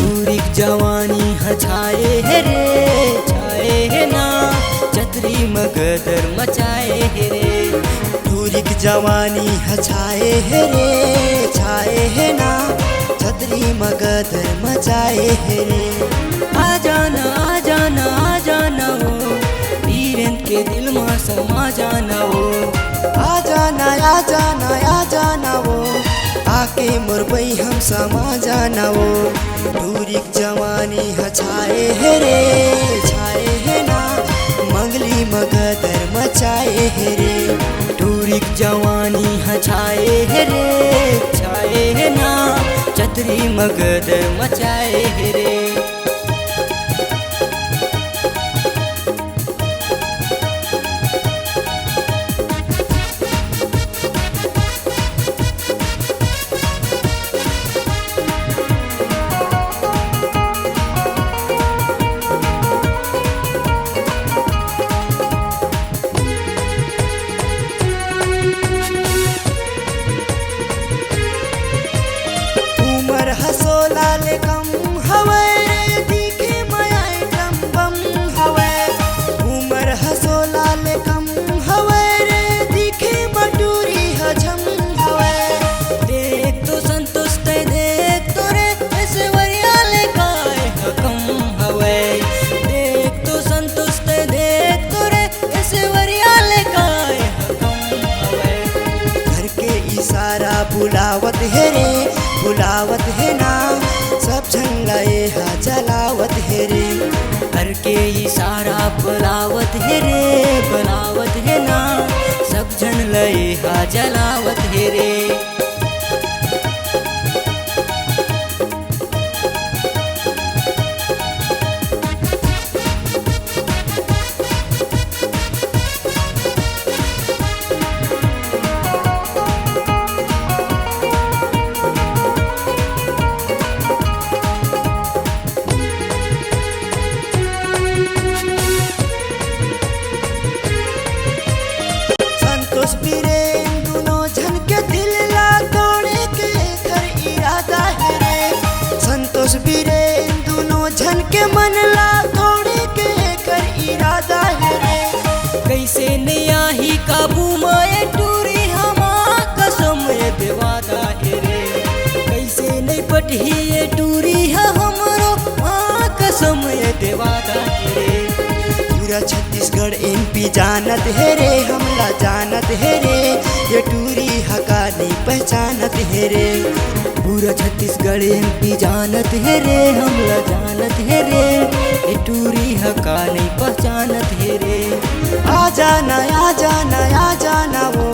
टूरिक जवानी छाए है रे, छाए है ना छतरी मगदर मचाए है रे। टूरिक जवानी छाए है रे, छाए है ना छतरी मगदर मचाए है रे। आ जाना आ जाना आ जाना वो वीरेंद्र के दिल में समा जाना वो। आ जाना आ जाना आ जाना वो आके मुरबई हम समा जाना वो। टूरिक जवानी छाए है रे, छाए है ना मंगली मगदर मचाए है रे। टूरिक जवानी छाए है रे, छाए है ना छतरी मगदर मचाए है रे। हसो लाल कम हवे दिखे माया ड्रम बम हवे। उमर हसो लाल कम हवे रे दिखे मटूरी हजम हवे। देख तो संतुष्ट देख तो रे ऐसे वरियाले काय हकम हवे। देख तो संतुष्ट देख तो रे ऐसे वरियाले काय हकम हवे। घर के इशारा बुलावत है रे, बुलावत है ना सब झंगाए हा जलावत है रे। घर के इशारा बुलावत है रे, बुलावत है ना सब जन लए हा जलावत है रे। संतोष बीरेन दोनों जन के दिल ला तोड़े के कर इरादा है रे। संतोष बीरेन दोनों जन के मन ला तोड़े के कर इरादा है रे। कैसे नया ही काबू में टूरी हमा कसम देवादा है रे। कैसे नहीं पटी ये टूरी है हमरो कसम देवादा है रे। पूरा छत्तीसगढ़ एमपी जानत है रे, हमला जानत है रे ये टूरी हका नहीं पहचानत है रे। पूरा छत्तीसगढ़ एमपी जानत है रे, हमला जानत है रे ये टूरी हका नहीं पहचानत है रे। आ जाना आ जाना आ जाना वो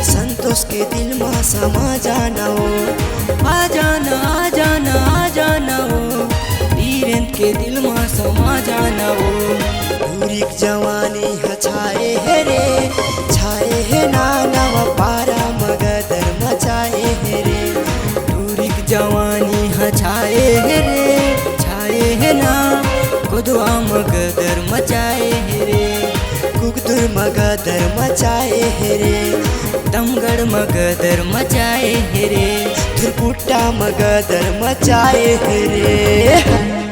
संतोष के दिल में समा जाना वो। आ जाना आ जाना आ जाना वो वीरेंद्र के दिल में समा जाना वो। टूरिक जवानी छाए है रे, छाए है ना नव पारा मगदर मचाए है रे। टूरिक जवानी छाए है रे, छाए है ना कुदवा मगदर मचाए है रे। कुगदुर मगदर मचाए है रे, तमगढ़ मगदर मचाए है रे। त्रिपुटा मगदर मचाए है रे।